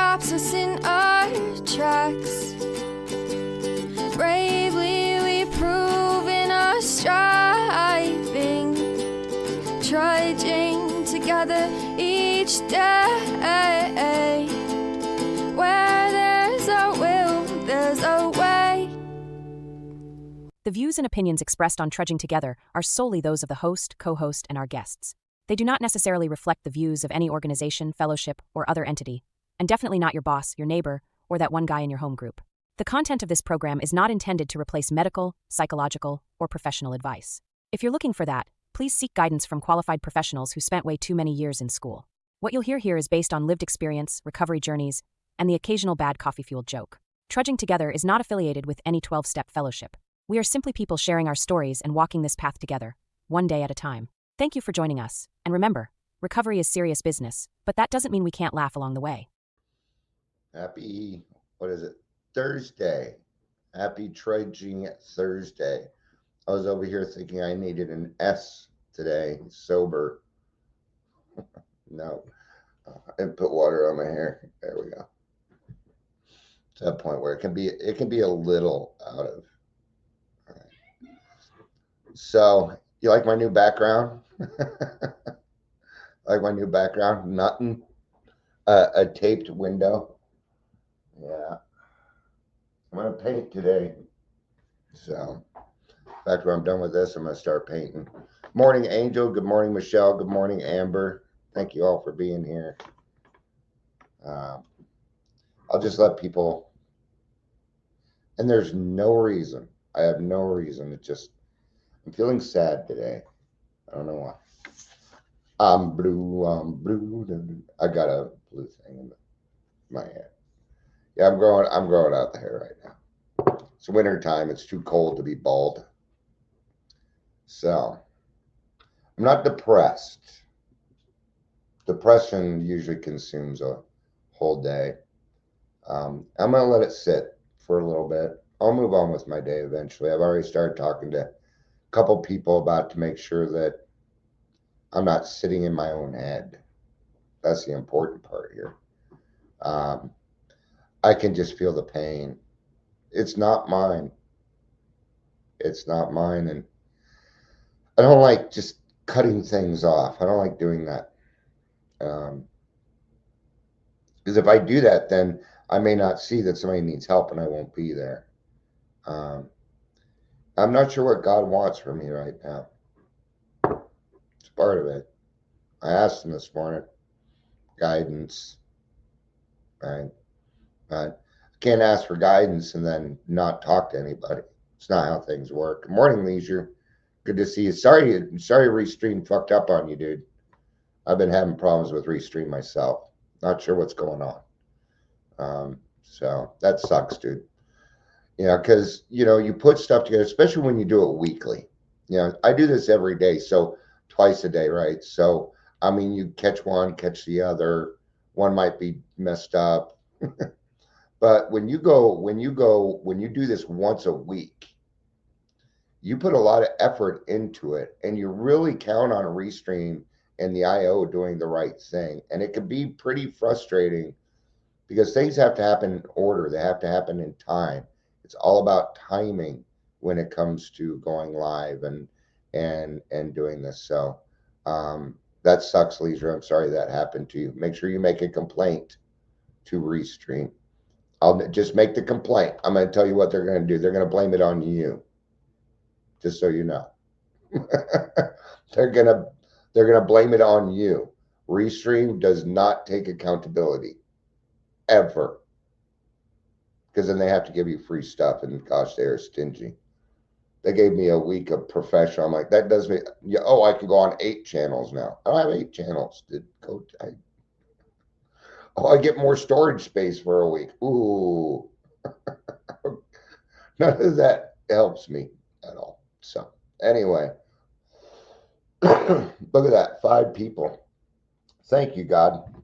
stops us in our tracks. Bravely we prove in our striving, trudging together each day. Where there's a will, there's a way. The views and opinions expressed on Trudging Together are solely those of the host, co-host, and our guests. They do not necessarily reflect the views of any organization, fellowship, or other entity, and definitely not your boss, your neighbor, or that one guy in your home group. The content of this program is not intended to replace medical, psychological, or professional advice. If you're looking for that, please seek guidance from qualified professionals who spent way too many years in school. What you'll hear here is based on lived experience, recovery journeys, and the occasional bad coffee-fueled joke. Trudging Together is not affiliated with any 12-step fellowship. We are simply people sharing our stories and walking this path together, one day at a time. Thank you for joining us, and remember, recovery is serious business, but that doesn't mean we can't laugh along the way. Happy, Thursday. Happy Trudging Thursday. I was over here thinking I needed an S today, sober. No, and put water on my hair. There we go. To that point where it can be a little out of. All right. So, you like my new background? Like my new background? Nothing. A taped window. Yeah. I'm going to paint today. So, in fact, when I'm done with this, I'm going to start painting. Morning, Angel. Good morning, Michelle. Good morning, Amber. Thank you all for being here. I'll just let people, and there's no reason. I have no reason. I'm feeling sad today. I don't know why. I'm blue. I got a blue thing in my head. Yeah, I'm growing out the hair right now. It's winter time. It's too cold to be bald. So I'm not depressed. Depression usually consumes a whole day. I'm going to let it sit for a little bit. I'll move on with my day eventually. I've already started talking to a couple people about to make sure that I'm not sitting in my own head. That's the important part here. I can just feel the pain. It's not mine. It's not mine. And I don't like just cutting things off. I don't like doing that. Because if I do that, then I may not see that somebody needs help and I won't be there. I'm not sure what God wants from me right now. It's part of it. I asked him this morning, guidance, right? But I can't ask for guidance and then not talk to anybody. It's not how things work. Good morning, Leisure. Good to see you. Sorry Restream fucked up on you, dude. I've been having problems with Restream myself. Not sure what's going on. So that sucks, dude. Because, you put stuff together, especially when you do it weekly. I do this every day, so twice a day, right? So, you catch one, catch the other. One might be messed up. But when you do this once a week, you put a lot of effort into it, and you really count on Restream and the IO doing the right thing. And it can be pretty frustrating because things have to happen in order. They have to happen in time. It's all about timing when it comes to going live and doing this. So that sucks, Leisure. I'm sorry that happened to you. Make sure you make a complaint to Restream. I'll just make the complaint. I'm going to tell you what they're going to do. They're going to blame it on you. Just so you know. They're going to blame it on you. Restream does not take accountability. Ever. Because then they have to give you free stuff, and gosh, they are stingy. They gave me a week of professional. I'm like, that does me. I can go on 8 channels now. I don't have 8 channels. I get more storage space for a week. Ooh. None of that helps me at all. So anyway, look at that. 5 people. Thank you, God.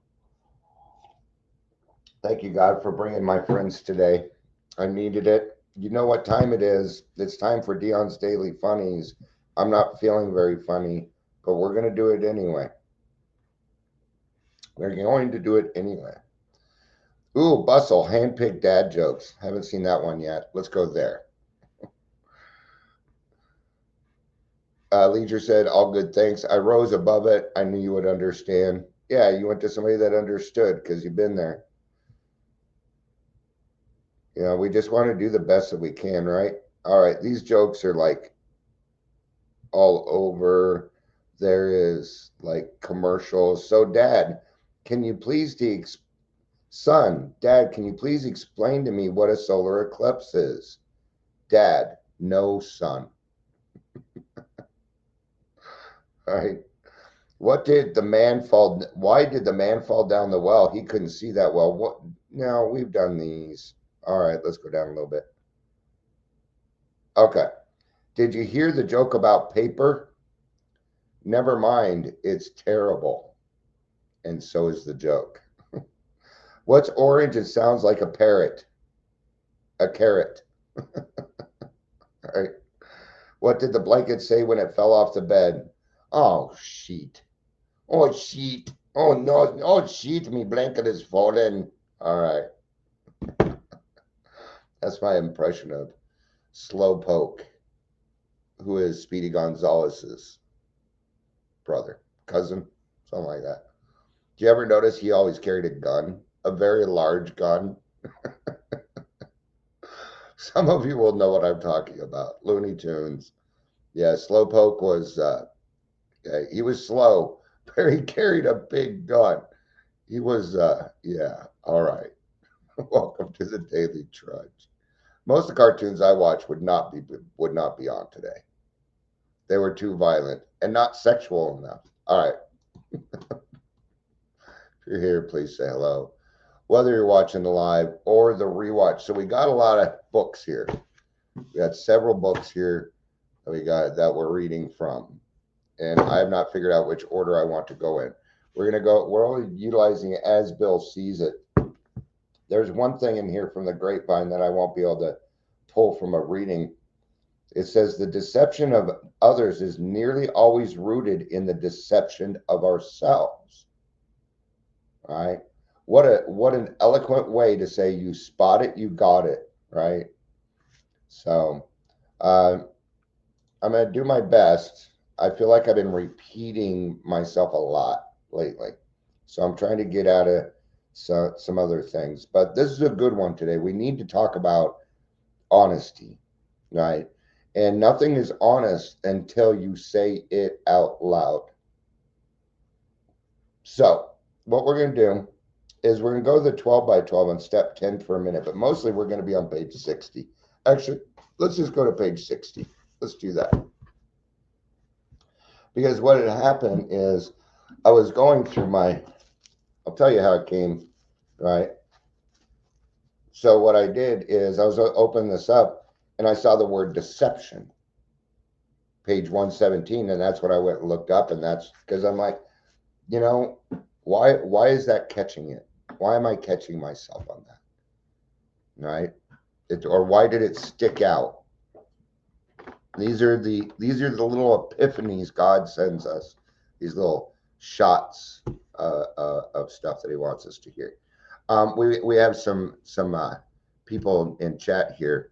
Thank you, God, for bringing my friends today. I needed it. You know what time it is. It's time for Dion's Daily Funnies. I'm not feeling very funny, but we're going to do it anyway. We're going to do it anyway. Ooh, Bustle, handpicked dad jokes. Haven't seen that one yet. Let's go there. Leisure said, all good, thanks. I rose above it. I knew you would understand. Yeah, you went to somebody that understood because you've been there. You know, we just want to do the best that we can, right? All right, these jokes are like all over. There is like commercials. So, Dad, can you please Son, Dad, can you please explain to me what a solar eclipse is? Dad, no, son. All right. What did the man fall? Why did the man fall down the well? He couldn't see that well. What? No, we've done these. All right, let's go down a little bit. Okay. Did you hear the joke about paper? Never mind, it's terrible. And so is the joke. What's orange? It sounds like a parrot. A carrot. All right. What did the blanket say when it fell off the bed? Oh, sheet. Oh, sheet. Oh, no. Oh, sheet. Me blanket is fallen. All right. That's my impression of Slowpoke, who is Speedy Gonzalez's brother, cousin, something like that. Do you ever notice he always carried a gun? A very large gun? Some of you will know what I'm talking about. Looney Tunes. Yeah, Slowpoke was, he was slow, but he carried a big gun. He was, yeah, all right. Welcome to the Daily Trudge. Most of the cartoons I watch would not be on today. They were too violent and not sexual enough. All right. If you're here, please say hello. Whether you're watching the live or the rewatch. So we got a lot of books here. We got several books here that we're reading from. And I have not figured out which order I want to go in. We're only utilizing it as Bill sees it. There's one thing in here from the grapevine that I won't be able to pull from a reading. It says the deception of others is nearly always rooted in the deception of ourselves. All right. What an eloquent way to say you spot it, you got it, right? So I'm going to do my best. I feel like I've been repeating myself a lot lately. So I'm trying to get out of some other things. But this is a good one today. We need to talk about honesty, right? And nothing is honest until you say it out loud. So what we're going to do is we're going to go to the 12 by 12 on step 10 for a minute, but mostly we're going to be on page 60. Actually, let's just go to page 60. Let's do that. Because what had happened is I was going through I'll tell you how it came, right? So what I did is I was opening this up and I saw the word deception, page 117, and that's what I went and looked up, and that's because I'm like, you know, why is that catching it? Why am I catching myself on that? Right? Or why did it stick out? These are the little epiphanies God sends us. These little shots of stuff that He wants us to hear. We have some people in chat here.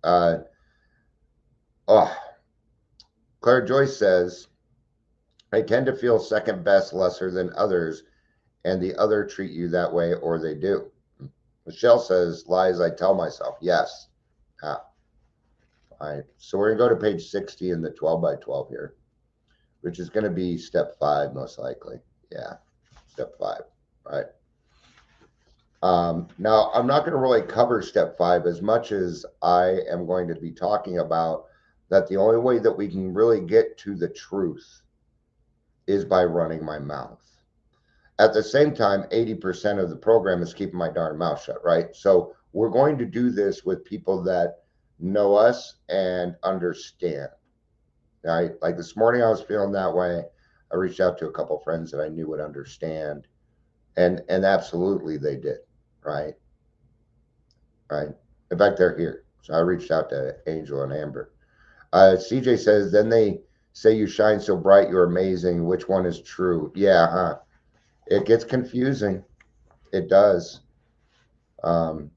Claire Joyce says, I tend to feel second best, lesser than others, and the other treat you that way, or they do. Michelle says, lies I tell myself. Yes. All right. So we're going to go to page 60 in the 12 by 12 here, which is going to be step 5, most likely. Yeah. Step 5. Right. Now, I'm not going to really cover step 5 as much as I am going to be talking about that the only way that we can really get to the truth is by running my mouth. At the same time, 80% of the program is keeping my darn mouth shut, right? So we're going to do this with people that know us and understand, right? Like this morning, I was feeling that way. I reached out to a couple of friends that I knew would understand, and absolutely they did, right? Right. In fact, they're here. So I reached out to Angel and Amber. CJ says, then they say you shine so bright, you're amazing. Which one is true? Yeah, huh? It gets confusing. It does. Um,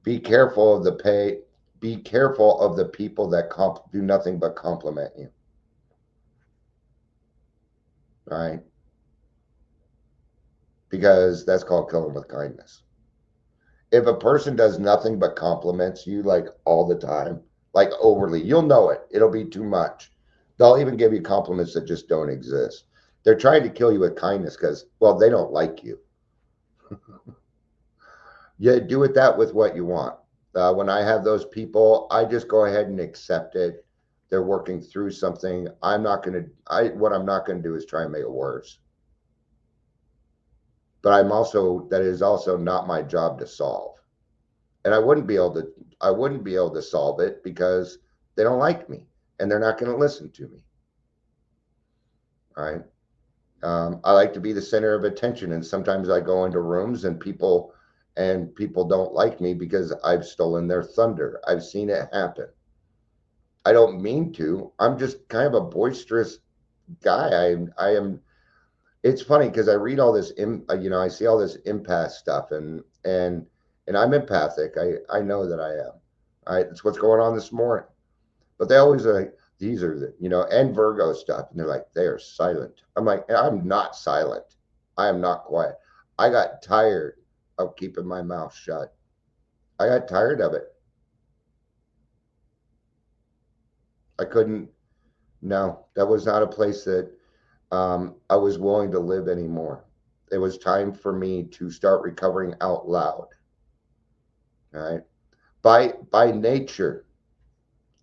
be careful of the pay. Be careful of the people that do nothing but compliment you. Right? Because that's called killing with kindness. If a person does nothing but compliments you like all the time, like overly, you'll know it. It'll be too much. They'll even give you compliments that just don't exist. They're trying to kill you with kindness because, well, they don't like you. You do it that with what you want. When I have those people, I just go ahead and accept it. They're working through something. What I'm not going to do is try and make it worse. But that is also not my job to solve. And I wouldn't be able to solve it because they don't like me and they're not going to listen to me. All right. I like to be the center of attention, and sometimes I go into rooms and people don't like me because I've stolen their thunder. I've seen it happen. I don't mean to. I'm just kind of a boisterous guy. I am. It's funny because I read all this, I see all this empath stuff, and I'm empathic. I know that I am. All right, that's what's going on this morning. But they always are like, these are the, and Virgo stuff, and they're like, they are silent. I'm like, I'm not silent. I am not quiet. I got tired of keeping my mouth shut. I got tired of it. I couldn't. No, that was not a place that I was willing to live anymore. It was time for me to start recovering out loud. All right. By nature,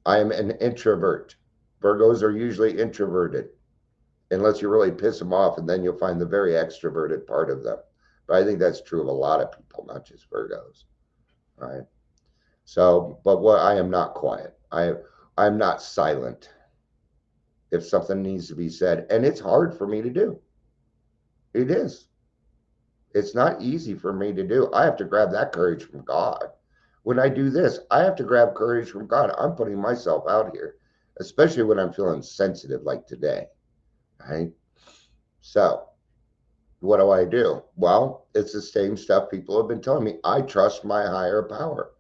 I am an introvert. Virgos are usually introverted, unless you really piss them off, and then you'll find the very extroverted part of them. But I think that's true of a lot of people, not just Virgos. All right. So, but I am not quiet. I'm not silent if something needs to be said, and it's hard for me to do. It is. It's not easy for me to do. I have to grab that courage from God. When I do this, I have to grab courage from God. I'm putting myself out here, especially when I'm feeling sensitive like today. Right? So, what do I do? Well, it's the same stuff people have been telling me. I trust my higher power.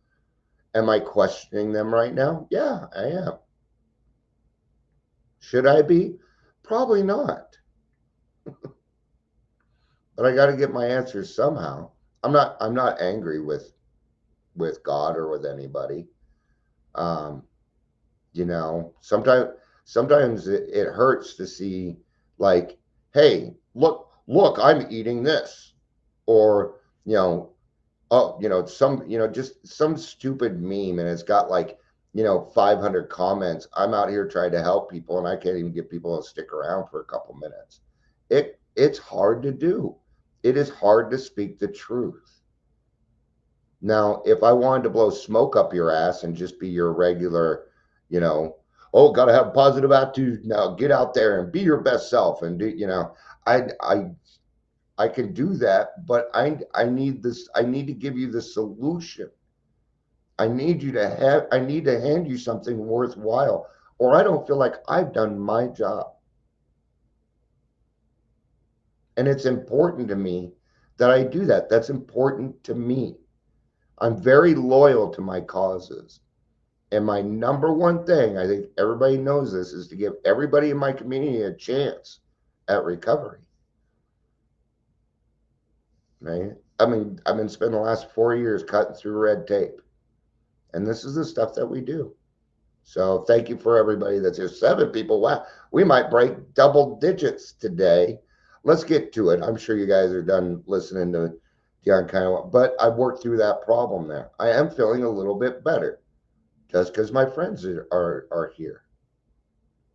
Am I questioning them right now? Yeah, I am. Should I be? Probably not. But I got to get my answers somehow. I'm not angry with God or with anybody. Um, sometimes it hurts to see, like, hey, look, I'm eating this, or oh, just some stupid meme, and it's got like 500 comments. I'm out here trying to help people, and I can't even get people to stick around for a couple minutes. It's hard to do. It is hard to speak the truth. Now, if I wanted to blow smoke up your ass and just be your regular, oh, got to have a positive attitude. Now get out there and be your best self and do, I can do that, but I need this. I need to give you the solution. I need to hand you something worthwhile, or I don't feel like I've done my job. And it's important to me that I do that. That's important to me. I'm very loyal to my causes. And my number one thing, I think everybody knows this, is to give everybody in my community a chance at recovery. Right? I mean, I've been spending the last 4 years cutting through red tape. And this is the stuff that we do. So thank you for everybody that's here. 7 people. Wow. We might break double digits today. Let's get to it. I'm sure you guys are done listening to Dion Kiowa, but I've worked through that problem there. I am feeling a little bit better just because my friends are here.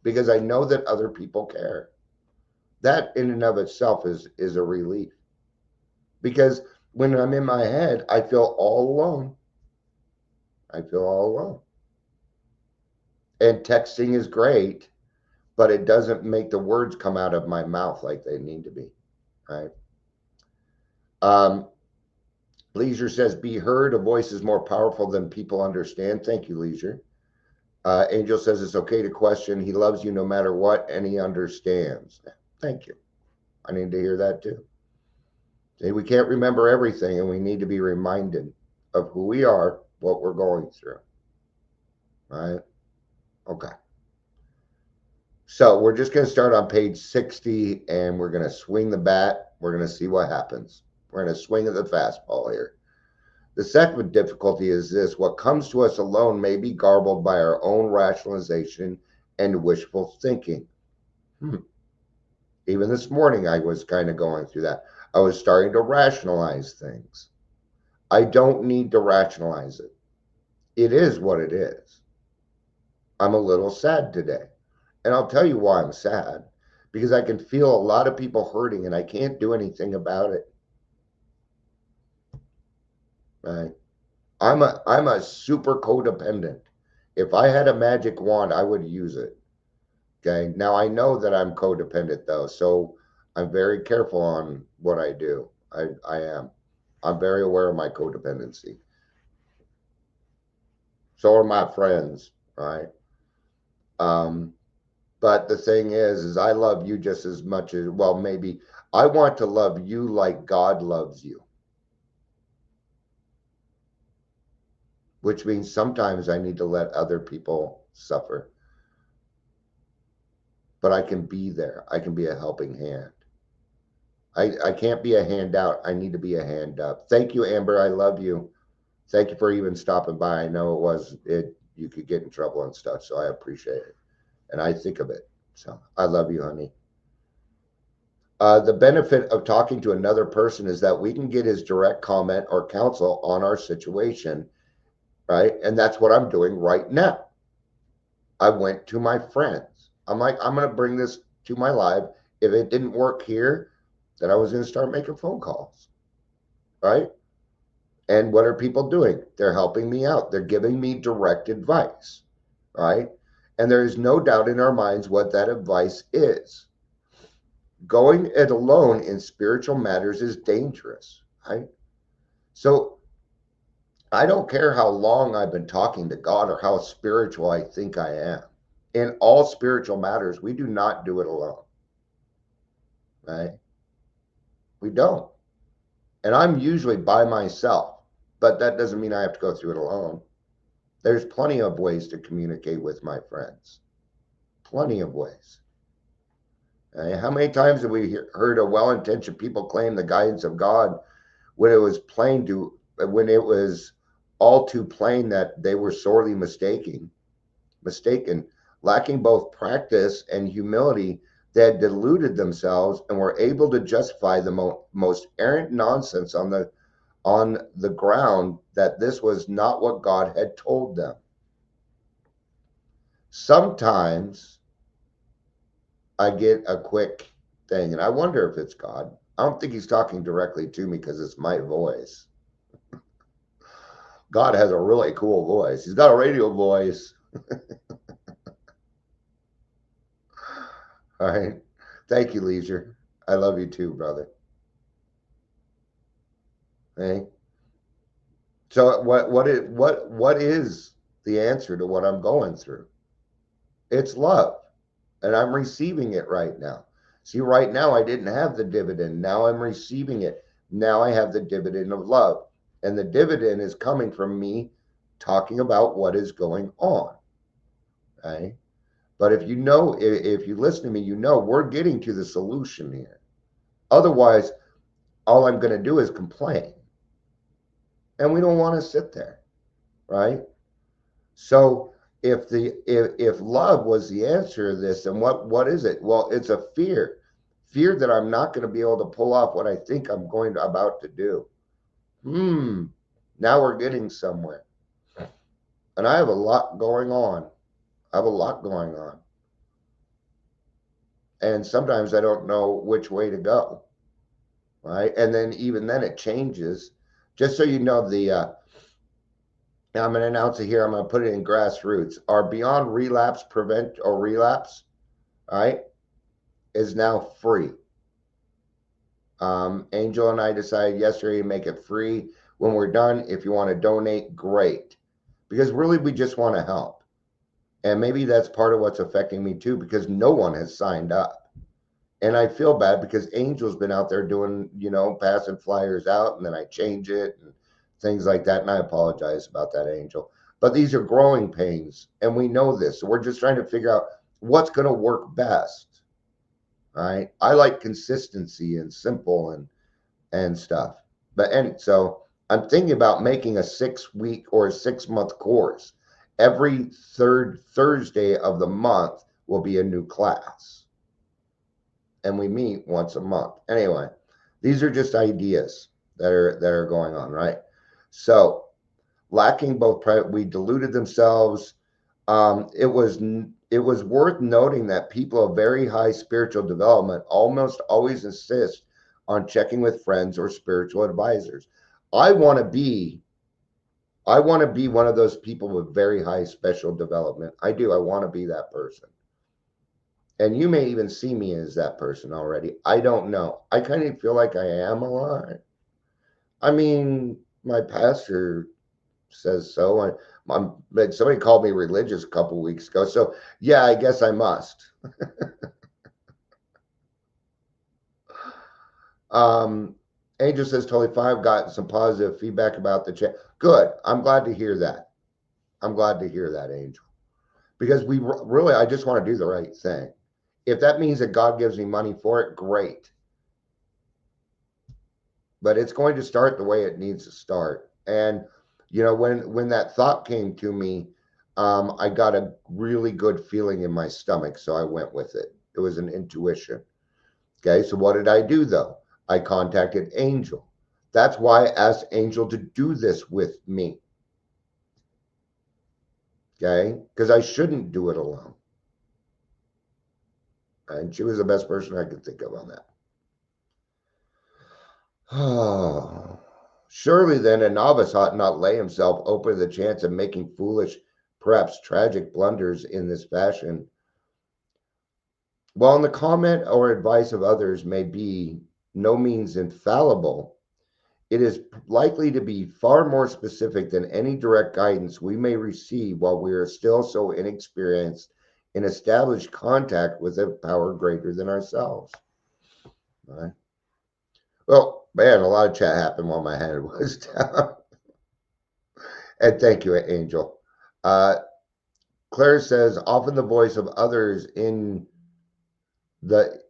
Because I know that other people care. That in and of itself is a relief. Because when I'm in my head, I feel all alone. I feel all alone. And texting is great, but it doesn't make the words come out of my mouth like they need to be, right? Leisure says, be heard. A voice is more powerful than people understand. Thank you, Leisure. Angel says, it's okay to question. He loves you no matter what, and he understands. Thank you. I need to hear that too. See, we can't remember everything, and we need to be reminded of who we are, what we're going through. Right? Okay. So we're just going to start on page 60, and we're going to swing the bat. We're going to see what happens. We're going to swing at the fastball here. The second difficulty is this: what comes to us alone may be garbled by our own rationalization and wishful thinking. Even this morning, I was kind of going through that. I was starting to rationalize things. I don't need to rationalize it. It is what it is. I'm a little sad today. And I'll tell you why I'm sad. Because I can feel a lot of people hurting and I can't do anything about it. Right? I'm a super codependent. If I had a magic wand, I would use it. Okay. Now I know that I'm codependent though, so I'm very careful on what I do. I am. I'm very aware of my codependency. So are my friends, right? But the thing is I love you just as much as, well, maybe I want to love you like God loves you. Which means sometimes I need to let other people suffer. But I can be there. I can be a helping hand. I can't be a handout. I need to be a hand up. Thank you, Amber. I love you. Thank you for even stopping by. I know you could get in trouble and stuff, so I appreciate it. And I think of it. So I love you, honey. The benefit of talking to another person is that we can get his direct comment or counsel on our situation, right? And that's what I'm doing right now. I went to my friends. I'm like, I'm going to bring this to my live. If it didn't work here, then I was going to start making phone calls, right? And what are people doing? They're helping me out. They're giving me direct advice, right? And there is no doubt in our minds what that advice is. Going it alone in spiritual matters is dangerous, right? So I don't care how long I've been talking to God or how spiritual I think I am. In all spiritual matters, we do not do it alone, right? We don't. And I'm usually by myself, but that doesn't mean I have to go through it alone. There's plenty of ways to communicate with my friends. Plenty of ways. How many times have we heard of well-intentioned people claim the guidance of God when it was all too plain that they were sorely mistaken, lacking both practice and humility, they had deluded themselves and were able to justify the most errant nonsense on the ground that this was not what God had told them. Sometimes I get a quick thing, and I wonder if it's God. I don't think he's talking directly to me because it's my voice. God has a really cool voice. He's got a radio voice. All right. Thank you, Leisure. I love you too, brother. Hey. So what is the answer to what I'm going through? It's love. And I'm receiving it right now. See, right now I didn't have the dividend. Now I'm receiving it. Now I have the dividend of love. And the dividend is coming from me talking about what is going on. Okay? But if you listen to me, you know we're getting to the solution here. Otherwise, all I'm going to do is complain. And we don't want to sit there, right? So if love was the answer to this, then what is it? Well, it's a fear that I'm not going to be able to pull off what I think I'm about to do. Now we're getting somewhere. And I have a lot going on. And sometimes I don't know which way to go, right? And then even then it changes. Just so you know, I'm going to announce it here. I'm going to put it in grassroots. Our Beyond Relapse Prevent or Relapse, right, is now free. Angel and I decided yesterday to make it free. When we're done, if you want to donate, great. Because really, we just want to help. And maybe that's part of what's affecting me too, because no one has signed up. And I feel bad because Angel's been out there doing, passing flyers out, and then I change it and things like that. And I apologize about that, Angel. But these are growing pains, and we know this. So we're just trying to figure out what's going to work best. Right? I like consistency and simple and stuff. So I'm thinking about making a 6-week or a 6-month course. Every third Thursday of the month will be a new class, and we meet once a month. Anyway, these are just ideas that are going on, right? So lacking both, we diluted themselves. It was worth noting that people of very high spiritual development almost always insist on checking with friends or spiritual advisors. I want to be one of those people with very high special development. I do. I want to be that person. And you may even see me as that person already. I don't know. I kind of feel like I am a lot. I mean, my pastor says so. Somebody called me religious a couple weeks ago. So, yeah, I guess I must. Angel says, totally fine. I've gotten some positive feedback about the chat. Good. I'm glad to hear that. I'm glad to hear that, Angel. Because I just want to do the right thing. If that means that God gives me money for it, great. But it's going to start the way it needs to start. And, when that thought came to me, I got a really good feeling in my stomach. So I went with it. It was an intuition. Okay. So what did I do though? I contacted Angel. That's why I asked Angel to do this with me. Okay. Because I shouldn't do it alone. And she was the best person I could think of on that. Oh, surely then a novice ought not lay himself open to the chance of making foolish, perhaps tragic blunders in this fashion. While the comment or advice of others may be no means infallible, it is likely to be far more specific than any direct guidance we may receive while we are still so inexperienced in established contact with a power greater than ourselves. All right. Well, man, a lot of chat happened while my head was down. And thank you, Angel. Claire says, often the voice of others in the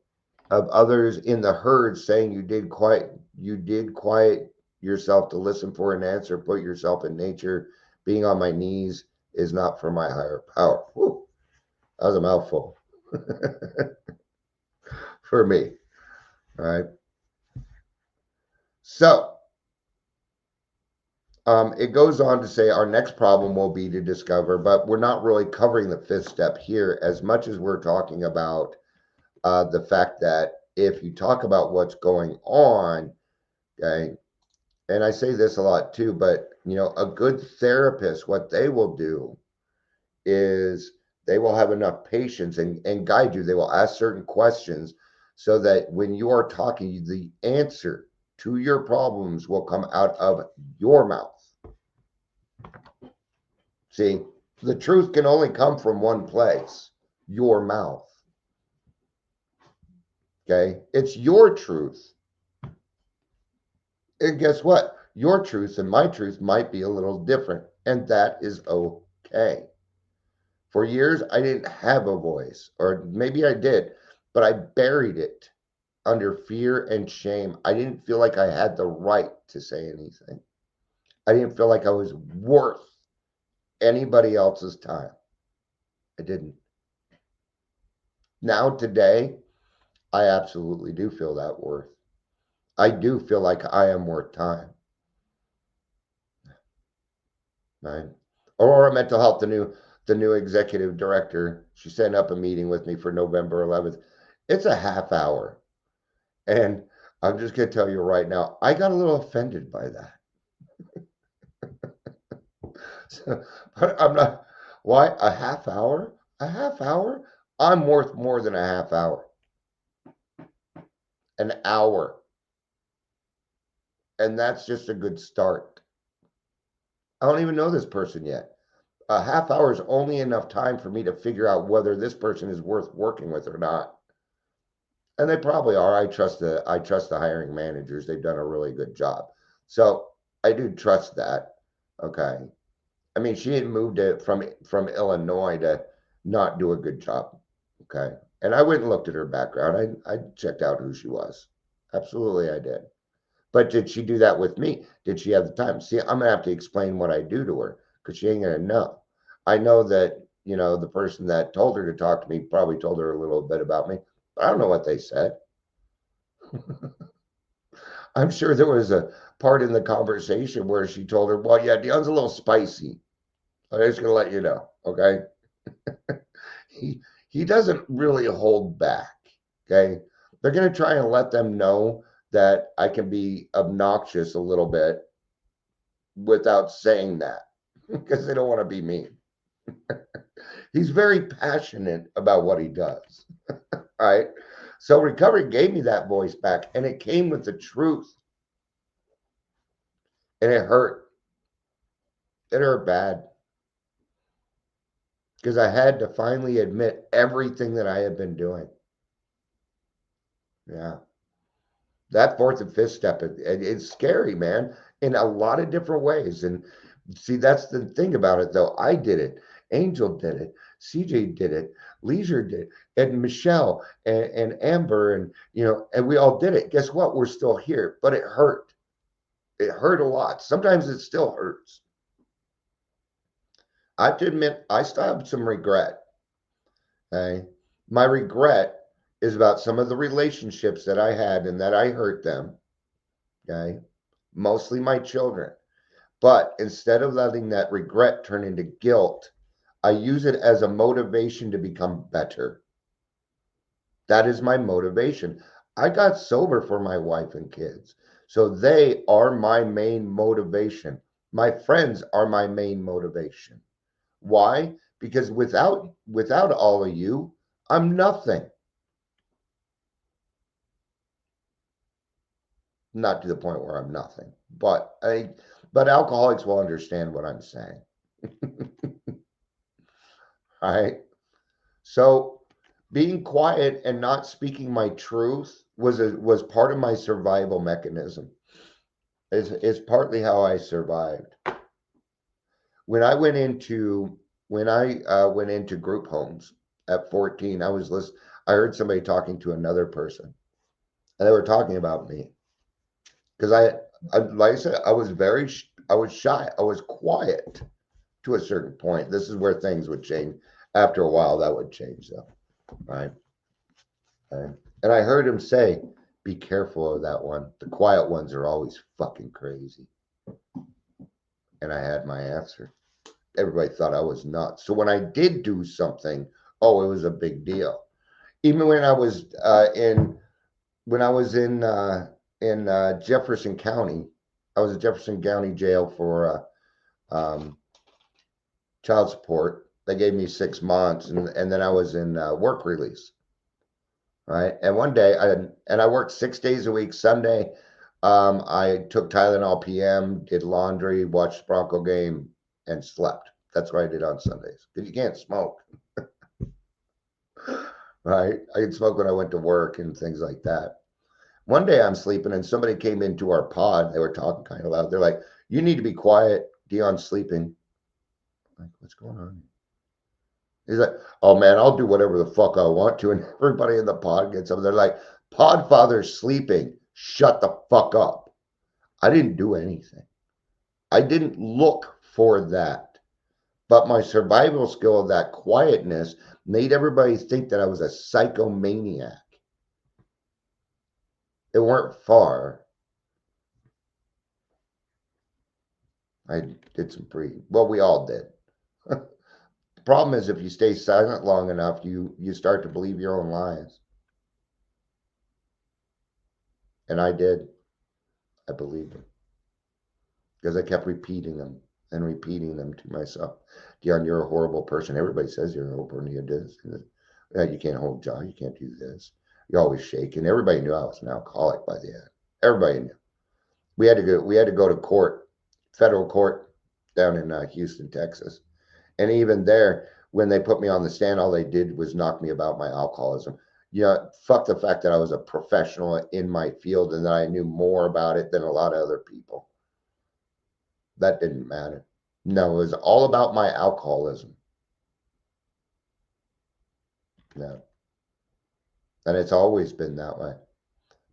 herd saying you did quiet yourself to listen for an answer, put yourself in nature, being on my knees is not for my higher power. Whew, that was a mouthful for me. All right. So it goes on to say our next problem will be to discover, but we're not really covering the 5th step here as much as we're talking about the fact that if you talk about what's going on, okay, and I say this a lot too, but a good therapist, what they will do is they will have enough patience and guide you. They will ask certain questions so that when you are talking, the answer to your problems will come out of your mouth. See, the truth can only come from one place, your mouth. Okay, it's your truth. And guess what? Your truth and my truth might be a little different, and that is okay. For years, I didn't have a voice, or maybe I did, but I buried it under fear and shame. I didn't feel like I had the right to say anything. I didn't feel like I was worth anybody else's time. I didn't. Now, today, I absolutely do feel that worth. I do feel like I am worth time. Right? Aurora Mental Health, the new executive director, she set up a meeting with me for November 11th. It's a half hour. And I'm just going to tell you right now, I got a little offended by that. So, but I'm not, why a half hour? A half hour? I'm worth more than a half hour. An hour. And that's just a good start. I don't even know this person yet. A half hour is only enough time for me to figure out whether this person is worth working with or not. And they probably are. I trust the hiring managers. They've done a really good job. So I do trust that. Okay. I mean, she had moved it from Illinois to not do a good job. Okay. And I went and looked at her background. I checked out who she was. Absolutely, I did. But did she do that with me? Did she have the time? See, I'm gonna have to explain what I do to her because she ain't gonna know. I know that, the person that told her to talk to me probably told her a little bit about me. I don't know what they said. I'm sure there was a part in the conversation where she told her, well, yeah, Dion's a little spicy. I'm just gonna let you know, okay? He doesn't really hold back. Okay. They're gonna try and let them know that I can be obnoxious a little bit without saying that because they don't want to be mean. He's very passionate about what he does. All right. So recovery gave me that voice back and it came with the truth. And it hurt. It hurt bad. Because I had to finally admit everything that I had been doing. Yeah. That fourth and fifth step, it's scary, man, in a lot of different ways. And see, that's the thing about it, though. I did it. Angel did it. CJ did it. Leisure did it. And Michelle and Amber and we all did it. Guess what? We're still here, but it hurt. It hurt a lot. Sometimes it still hurts. I have to admit, I still have some regret. Okay. My regret is about some of the relationships that I had and that I hurt them. Okay. Mostly my children. But instead of letting that regret turn into guilt, I use it as a motivation to become better. That is my motivation. I got sober for my wife and kids. So they are my main motivation. My friends are my main motivation. Why? Because without all of you, I'm nothing. Not to the point where I'm nothing, but alcoholics will understand what I'm saying. All right. So being quiet and not speaking my truth was part of my survival mechanism. It's partly how I survived. When I went into group homes at 14, I heard somebody talking to another person, and they were talking about me because like I said, I was shy, I was quiet to a certain point. This is where things would change. After a while, that would change, though, right? And I heard him say, "Be careful of that one. The quiet ones are always fucking crazy." And I had my answer. Everybody thought I was nuts. So when I did do something, it was a big deal. Even when I was in Jefferson County, I was at Jefferson County Jail for child support. They gave me 6 months, and then I was in work release. Right, and one day I worked 6 days a week. Sunday, I took Tylenol PM, did laundry, watched the Bronco game, and slept. That's what I did on Sundays because you can't smoke. Right, I could smoke when I went to work and things like that. One day I'm sleeping and somebody came into our pod. They were talking kind of loud. They're like, "You need to be quiet. Dion's sleeping." I'm like, what's going on? He's like, "Oh man, I'll do whatever the fuck I want to." And everybody in the pod gets up. They're like, "Podfather's sleeping. Shut the fuck up." I didn't do anything. I didn't look for that. But my survival skill of that quietness made everybody think that I was a psychomaniac. It weren't far. I did some we all did. The problem is if you stay silent long enough, you start to believe your own lies. And I did. I believed them. Because I kept repeating them and repeating them to myself. Dion, you're a horrible person. Everybody says you're a horrible person. You do this. You can't hold a job. You can't do this. You're always shaking. Everybody knew I was an alcoholic by the end. Everybody knew. We had to go to court, federal court down in Houston, Texas. And even there, when they put me on the stand, all they did was knock me about my alcoholism. fuck the fact that I was a professional in my field and that I knew more about it than a lot of other people. That didn't matter. No, it was all about my alcoholism. No. And it's always been that way.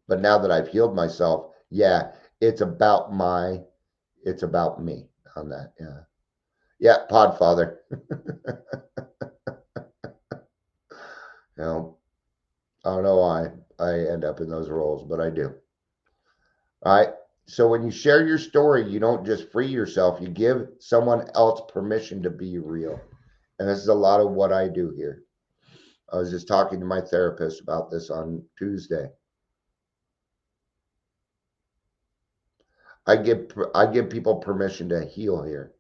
But now that I've healed myself, yeah, it's about me on that. Yeah. Yeah, Podfather. I don't know why I end up in those roles, but I do. All right. So when you share your story, you don't just free yourself, you give someone else permission to be real. And this is a lot of what I do here. I was just talking to my therapist about this on Tuesday. I give people permission to heal here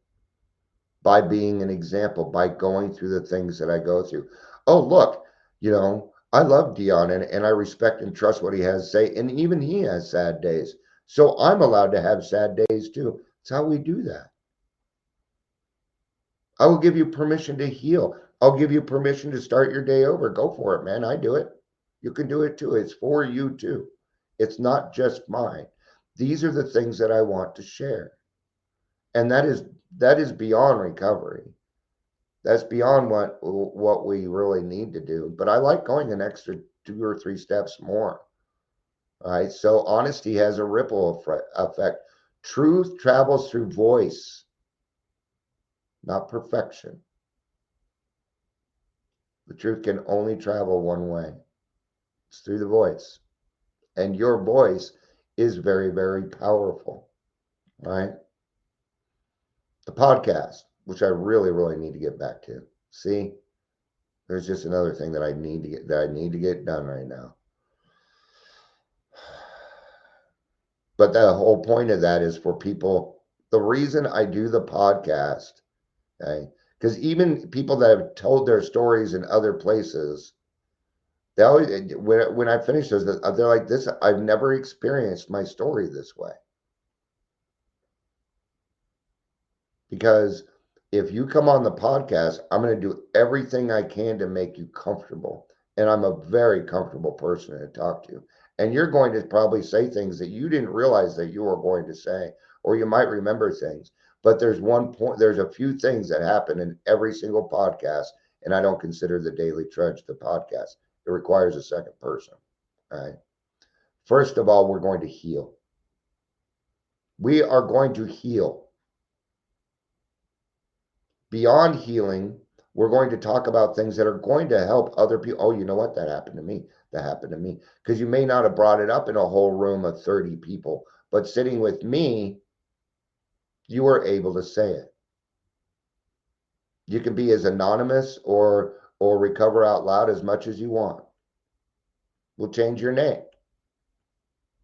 by being an example, by going through the things that I go through. Oh, look, I love Dion and I respect and trust what he has to say. And even he has sad days. So I'm allowed to have sad days too. It's how we do that. I will give you permission to heal. I'll give you permission to start your day over. Go for it, man. I do it. You can do it too. It's for you too. It's not just mine. These are the things that I want to share. And that is beyond recovery. That's beyond what we really need to do. But I like going an extra 2 or 3 steps more. All right. So honesty has a ripple effect. Truth travels through voice, not perfection. The truth can only travel one way. It's through the voice. And your voice is very, very powerful. Right? The podcast, which I really, really need to get back to. See? There's just another thing that I need to get done right now. But the whole point of that is for people. The reason I do the podcast, okay, because even people that have told their stories in other places, they always, when I finish those, they're like, "This, I've never experienced my story this way." Because if you come on the podcast, I'm going to do everything I can to make you comfortable. And I'm a very comfortable person to talk to. And you're going to probably say things that you didn't realize that you were going to say, or you might remember things. But there's a few things that happen in every single podcast. And I don't consider the Daily Trudge the podcast. It requires a second person. All right. First of all, we're going to heal. We are going to heal. Beyond healing, we're going to talk about things that are going to help other people. Oh, you know what? That happened to me. That happened to me. Because you may not have brought it up in a whole room of 30 people, but sitting with me, you were able to say it. You can be as anonymous or recover out loud as much as you want. We'll change your name.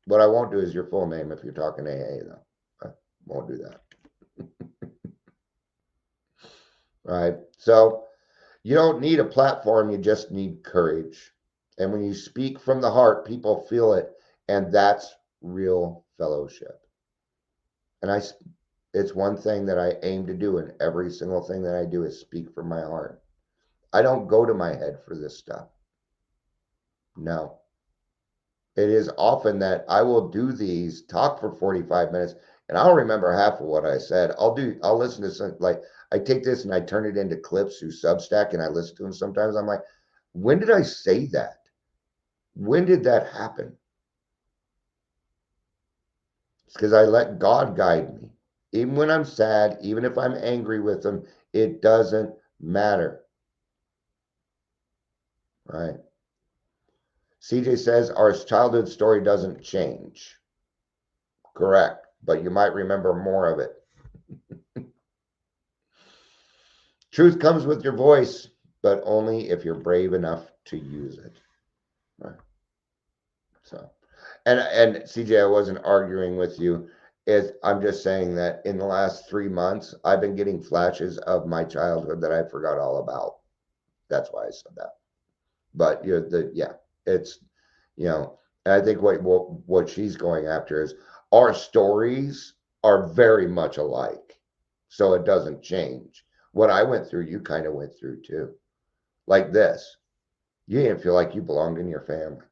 What I won't do is your full name if you're talking AA, though. I won't do that. Right? So you don't need a platform, you just need courage. And when you speak from the heart, people feel it. And that's real fellowship. And it's one thing that I aim to do in every single thing that I do is speak from my heart. I don't go to my head for this stuff. No. It is often that I will do these, talk for 45 minutes, and I'll remember half of what I said. I'll listen to some, like, I take this and I turn it into clips through Substack and I listen to them sometimes. I'm like, when did I say that? When did that happen? It's because I let God guide me. Even when I'm sad, even if I'm angry with him, it doesn't matter. Right? CJ says our childhood story doesn't change. Correct. But you might remember more of it. Truth comes with your voice, but only if you're brave enough to use it. Right. So, and CJ, I wasn't arguing with you. I'm just saying that in the last 3 months, I've been getting flashes of my childhood that I forgot all about. That's why I said that. But it's, and I think what she's going after is our stories are very much alike, so it doesn't change. What I went through, you kind of went through too. Like this. You didn't feel like you belonged in your family.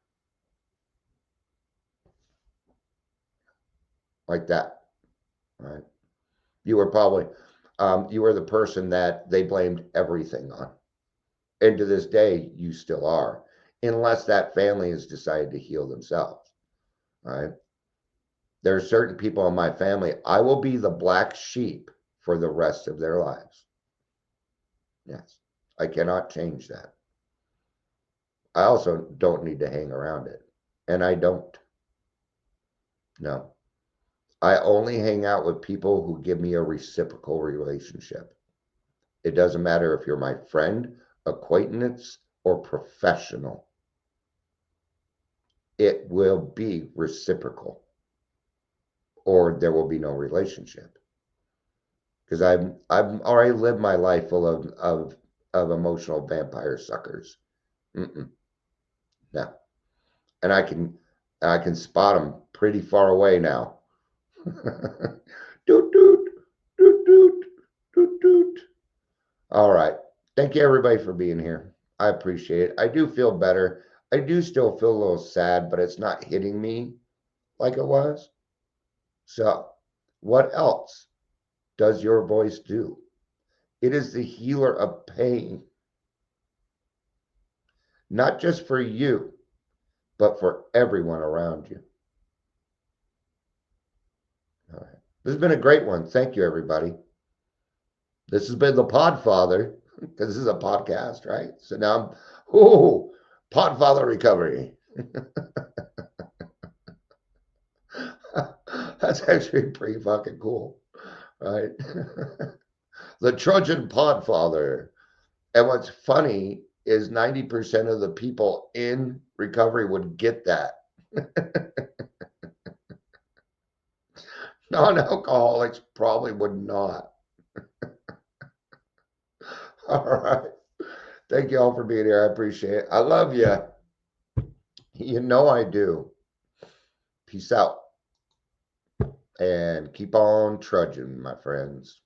Like that, right? You were probably, you were the person that they blamed everything on. And to this day, you still are, unless that family has decided to heal themselves, right? There are certain people in my family, I will be the black sheep for the rest of their lives. Yes, I cannot change that. I also don't need to hang around it, and I don't. No, I only hang out with people who give me a reciprocal relationship. It doesn't matter if you're my friend, acquaintance, or professional. It will be reciprocal, or there will be no relationship. Because I've already lived my life full of emotional vampire suckers. Mm-mm, no, and I can spot them pretty far away now. Doot doot doot doot doot doot. All right. Thank you everybody for being here. I appreciate it. I do feel better. I do still feel a little sad, but it's not hitting me like it was. So, what else does your voice do? It is the healer of pain, not just for you, but for everyone around you. All right. This has been a great one. Thank you, everybody. This has been the Podfather, because this is a podcast, right? So now I'm, Podfather Recovery. That's actually pretty fucking cool, right? The Trojan Podfather. And what's funny is 90% of the people in recovery would get that. Non-alcoholics probably would not. All right. Thank you all for being here. I appreciate it. I love you. You know I do. Peace out. And keep on trudging, my friends.